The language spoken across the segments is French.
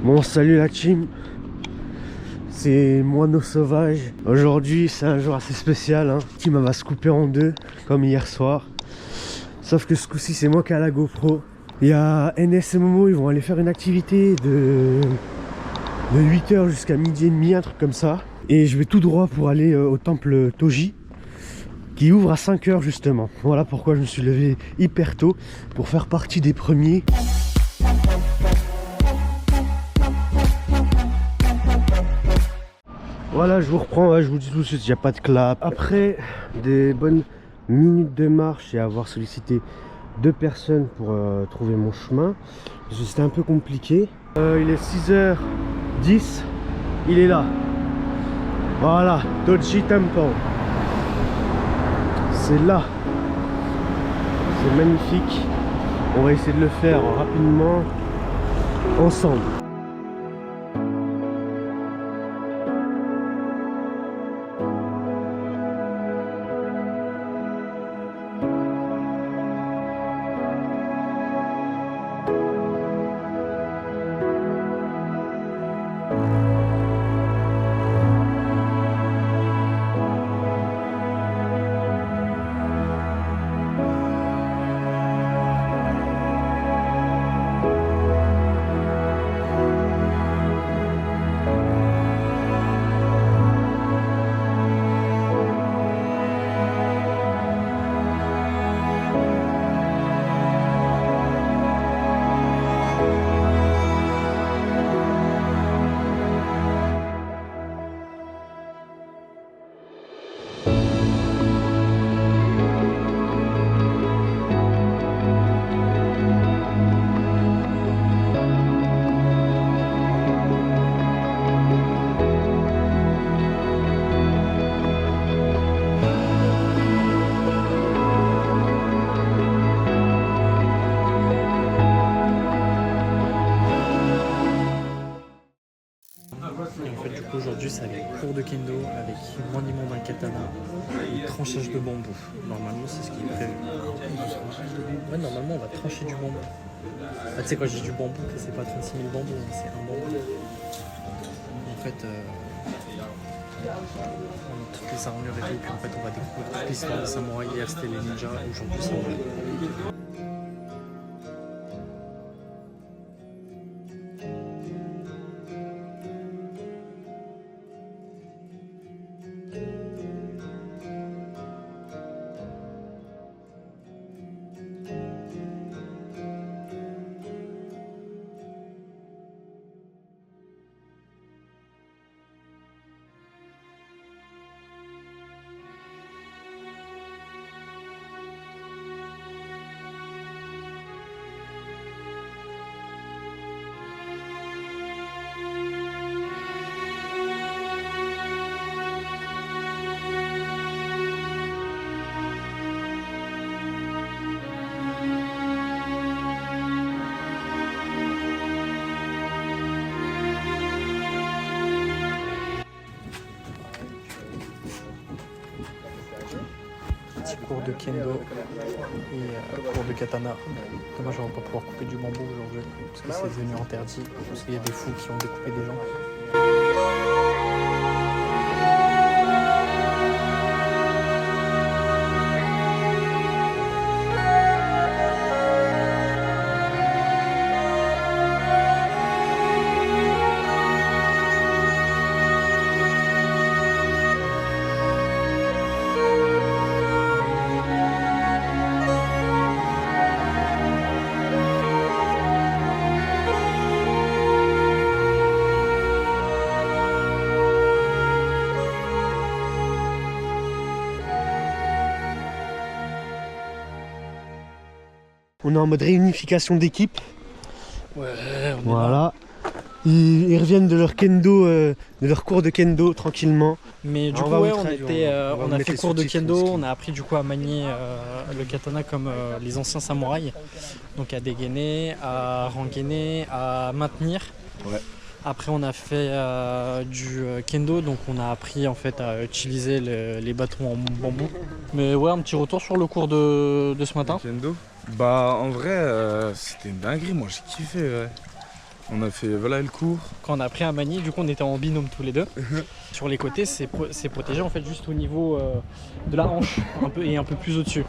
Bon, salut la team, c'est Moineau Sauvage. Aujourd'hui c'est un jour assez spécial, hein. La team va se couper en deux comme hier soir. Sauf que ce coup-ci c'est moi qui ai la GoPro. Il y a NS et Momo, ils vont aller faire une activité de 8h jusqu'à midi et demi, un truc comme ça. Et je vais tout droit pour aller au temple Toji, qui ouvre à 5h justement. Voilà pourquoi je me suis levé hyper tôt, pour faire partie des premiers. Voilà, je vous reprends, ouais, je vous dis tout de suite, il n'y a pas de clap. Après des bonnes minutes de marche et avoir sollicité 2 personnes pour trouver mon chemin, c'était un peu compliqué. Il est 6h10, il est là. Voilà, Toji Temple. C'est là. C'est magnifique. On va essayer de le faire rapidement, ensemble. Aujourd'hui, c'est avec cours de kendo, avec maniement d'un katana et tranchage de bambou. Normalement, c'est ce qui est prévu. Ouais, normalement, on va trancher du bambou. Tu sais, quand je dis du bambou, c'est pas 36 000 bambous, c'est un bambou. En fait, on a toutes les armures et tout, puis en fait, on va découvrir toute l'histoire des samouraïs. Hier, c'était les ninjas, aujourd'hui, c'est vrai. Cours de kendo et cours de katana. Dommage, on va pas pouvoir couper du bambou aujourd'hui parce que c'est devenu interdit, parce qu'il y a des fous qui ont découpé des gens. On est en mode réunification d'équipe. Ouais, on voilà. Ils reviennent de leur kendo, de leur cours de kendo tranquillement. Mais du coup, ouais, on a fait cours de kendo, on a appris du coup à manier le katana comme les anciens samouraïs. Donc à dégainer, à rengainer, à maintenir. Ouais. Après on a fait du kendo, donc on a appris en fait à utiliser les bâtons en bambou. Mais ouais, un petit retour sur le cours de ce matin. Kendo. Bah en vrai c'était une dinguerie, moi j'ai kiffé, ouais. On a fait voilà le cours. Quand on a appris à manier, du coup on était en binôme tous les deux. Sur les côtés, c'est protégé en fait juste au niveau de la hanche et un peu plus au-dessus.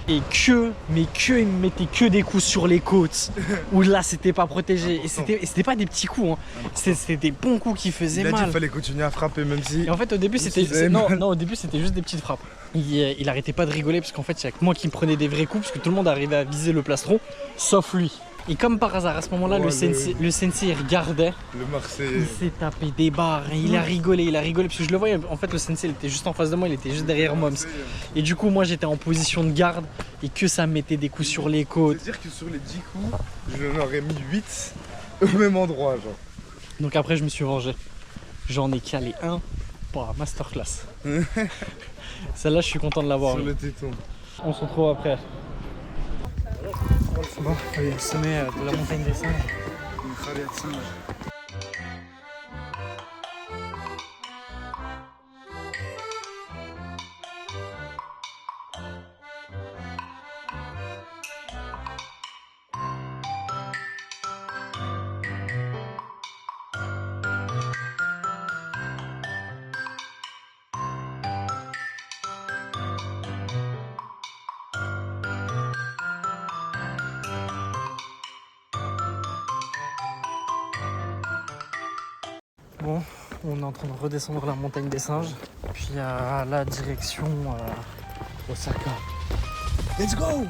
Et il me mettait que des coups sur les côtes où là c'était pas protégé. Et c'était pas des petits coups, hein. C'était des bons coups qui faisaient Il a dit mal. qu'il fallait continuer à frapper même si. Et en fait au début c'était au début c'était juste des petites frappes. Il arrêtait pas de rigoler parce qu'en fait il y a que moi qui me prenais des vrais coups parce que tout le monde arrivait à viser le plastron sauf lui. Et comme par hasard à ce moment-là le sensei il regardait. Le Marseillais. Il s'est tapé des barres et il a rigolé parce que je le voyais. En fait le sensei il était juste en face de moi, il était juste derrière Moms. Et du coup moi j'étais en position de garde et que ça me mettait des coups sur les côtes. C'est-à-dire que sur les 10 coups, je lui en aurais mis 8 au même endroit genre. Donc après je me suis vengé. J'en ai calé un. Bah, masterclass. Celle-là je suis content de l'avoir. Sur le téton. On se retrouve après. Bon, on est au sommet de la montagne des singes. Bon, on est en train de redescendre la montagne des singes, puis à la direction Osaka. Let's go!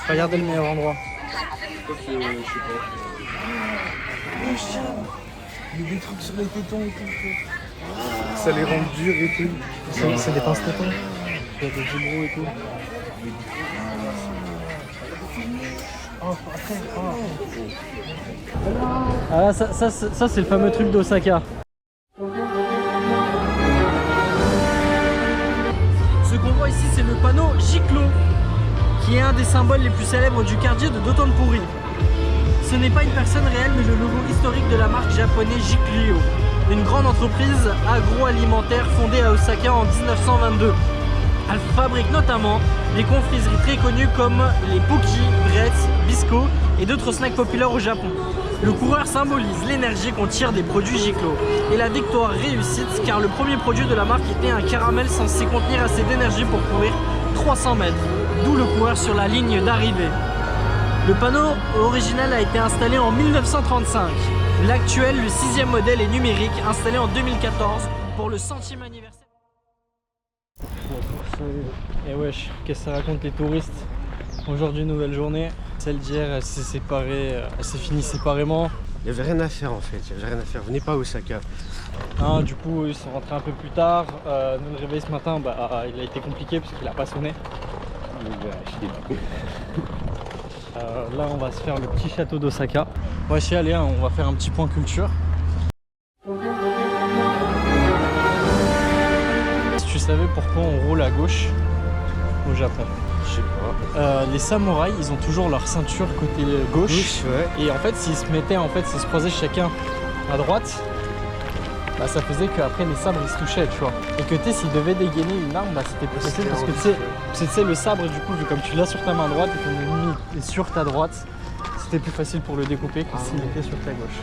Regardez le meilleur endroit. Il y a des trucs sur les tétons et tout. Ça les rend durs et tout. C'est des pinces tétons. Il y a des vibros et tout. Ah là, ça c'est le fameux truc d'Osaka. Ce qu'on voit ici c'est le panneau Giclo, qui est un des symboles les plus célèbres du quartier de Dotonbori. Ce n'est pas une personne réelle mais le logo historique de la marque japonaise Giglio, une grande entreprise agroalimentaire fondée à Osaka en 1922. Elle fabrique notamment des confiseries très connues comme les Pocky, Bretz, Bisco et d'autres snacks populaires au Japon. Le coureur symbolise l'énergie qu'on tire des produits Giclo et la victoire réussite car le premier produit de la marque était un caramel censé contenir assez d'énergie pour courir 300 mètres, d'où le coureur sur la ligne d'arrivée. Le panneau original a été installé en 1935. L'actuel, le 6e modèle, est numérique, installé en 2014 pour le 100e anniversaire. Et wesh, qu'est-ce que ça raconte les touristes? Aujourd'hui, nouvelle journée. Celle d'hier, elle s'est séparée, elle s'est finie séparément. Il n'y avait rien à faire en fait, il n'y avait rien à faire. Venez pas à Osaka. Hein, du coup, ils sont rentrés un peu plus tard. Nous, le réveil ce matin, il a été compliqué parce qu'il n'a pas sonné. Là, on va se faire le petit château d'Osaka. On va essayer d'aller, on va faire un petit point culture. Si tu savais pourquoi on roule à gauche au Japon? Je sais pas. Les samouraïs, ils ont toujours leur ceinture côté gauche. Ouais. Et en fait, s'ils se croisaient chacun à droite, bah, ça faisait qu'après les sabres ils se touchaient, tu vois. Et que s'ils devaient dégainer une arme, bah, c'était plus facile parce que tu sais, le sabre, du coup, vu comme tu l'as sur ta main droite et que l'ennemi est sur ta droite, c'était plus facile pour le découper que s'il était sur ta gauche.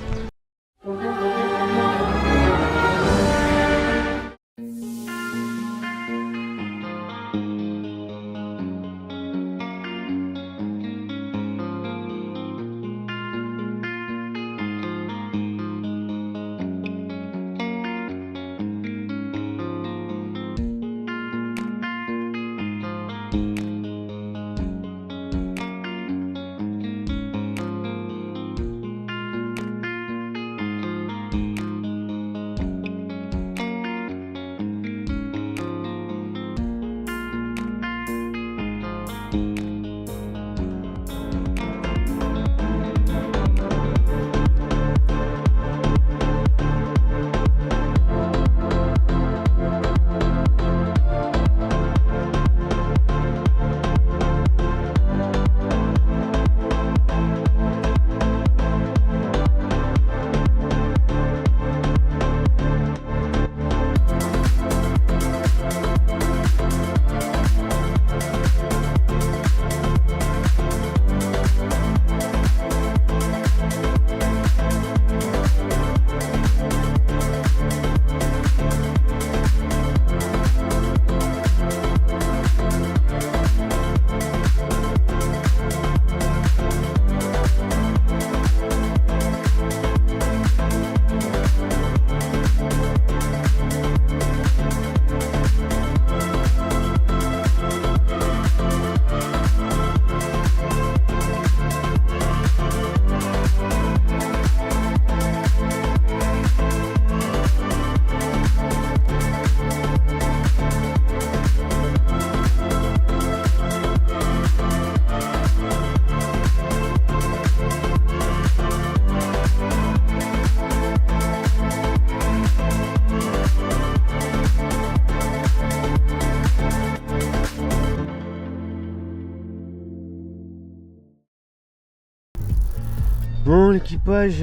Bon, l'équipage,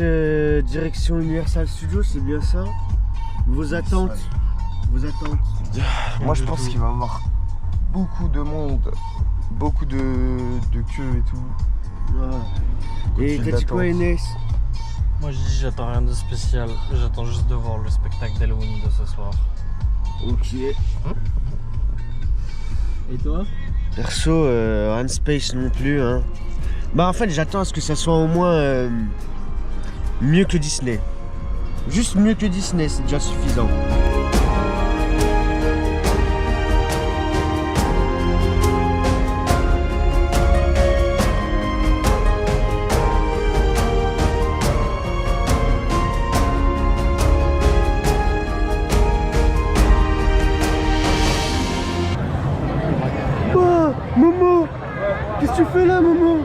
direction Universal Studios, c'est bien ça. Vos attentes. Vos attentes. Moi je pense qu'il va y avoir beaucoup de monde, beaucoup de queues et tout. Ouais. Et t'as dit quoi, Enes? Moi je dis j'attends rien de spécial, j'attends juste de voir le spectacle d'Halloween de ce soir. Ok. Et toi? Perso, rien de space non plus. Hein. Bah en fait, j'attends à ce que ça soit au moins mieux que Disney. Juste mieux que Disney, c'est déjà suffisant. Oh, Momo, qu'est-ce que tu fais là, Momo?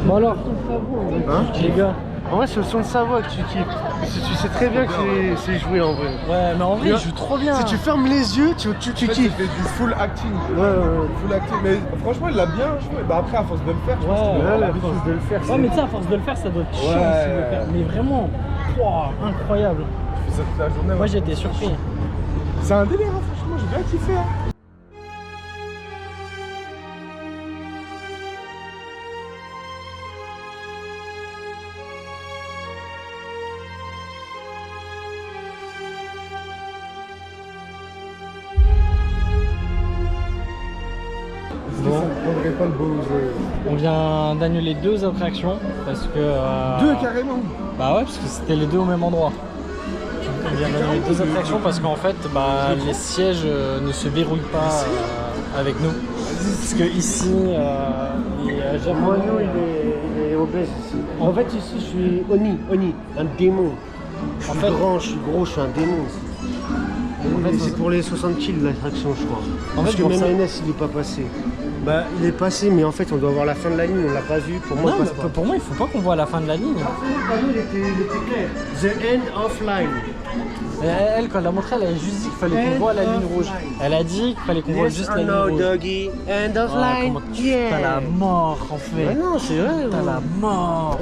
Bon alors, Hein? les gars. En vrai, c'est le son de sa voix que tu kiffes. Parce que tu sais très bien que c'est joué en vrai. Ouais, mais en vrai, il joue trop bien. Si tu fermes les yeux, tu En fait, kiffes. il fait du full acting. Ouais. Full acting. Mais franchement, il l'a bien joué. Bah après, à force de le faire, je pense Ouais, qu'il va Ouais, avoir à des force choses. de le faire. Ouais, mais tu sais, à force de le faire, ça doit être chiant Ouais. aussi de le faire. Mais vraiment, wow, incroyable. Je fais ça toute la journée. Moi, ouais. j'ai été surpris. C'est un délire, hein, franchement, j'ai bien kiffé. Hein. Bon. Ça ne prendrait pas le Bowser. On vient d'annuler 2 attractions parce que. Deux carrément. Bah ouais, parce que c'était les 2 au même endroit. On vient d'annuler 2 attractions parce qu'en fait, bah, les sièges ne se verrouillent pas avec nous. Parce que ici, les Japonais. Moi, nous, il est obèse ici. En fait, ici, je suis Oni, un démon. Je suis grand, je suis gros, je suis un démon ici. En fait, Et c'est pour les 60 kills l'attraction, je crois. En Parce fait, que pour même ça- Enes, il est pas passé. Bah, il est passé, mais en fait, on doit voir la fin de la ligne, on l'a pas vu. Pour moi, Non, il passe mais pas. pour moi, il faut pas qu'on voit la fin de la ligne. Le panneau, il était clair. The end of line. Elle, quand elle a montré, elle a juste dit qu'il fallait qu'on voie la ligne rouge. Elle a dit qu'il fallait qu'on voit juste la ligne rouge. doggy. End of Ah, line. comment t'as la mort en fait. Ah non, c'est vrai. T'as la mort.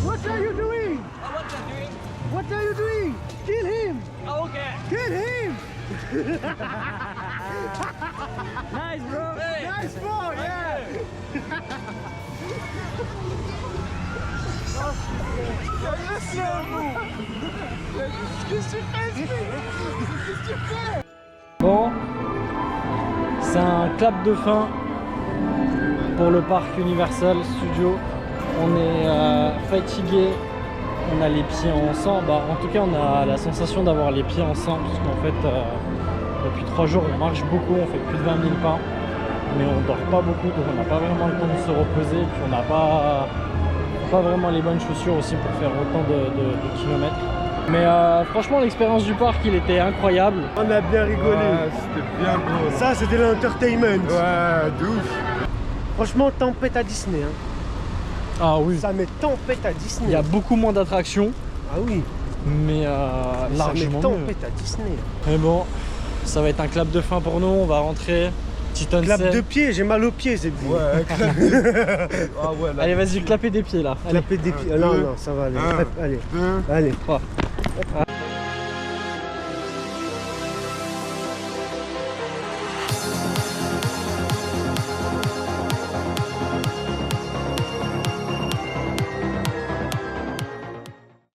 What are you doing? What are you doing? Kill him! Oh, okay. Kill him! Nice, bro. Nice ball, yeah! Bon, c'est un clap de fin pour le parc Universal Studios. On est fatigué, on a les pieds en sang. Bah, en tout cas, on a la sensation d'avoir les pieds en sang, parce qu'en fait, depuis 3 jours, on marche beaucoup, on fait plus de 20 000 pas, mais on dort pas beaucoup, donc on n'a pas vraiment le temps de se reposer, puis on n'a pas vraiment les bonnes chaussures aussi pour faire autant de kilomètres. Mais franchement, l'expérience du parc, il était incroyable. On a bien rigolé. Ouais, c'était bien gros. Ça, c'était l'entertainment. Ouais, de ouf. Franchement, tempête à Disney. Hein. Ah oui, Ça met tempête à Disney. il y a beaucoup moins d'attractions, Ah oui, mais ça met largement mieux. tempête à Disney. Mais bon, ça va être un clap de fin pour nous, on va rentrer. Petit onsen. Clap de pied, j'ai mal aux pieds, Zeddy. Ouais, ah ouais, là. Allez, vas-y, clapez des pieds là. Allez. Clapper des pieds. Non, non, ça va aller. Un, Allez, deux. allez. 3.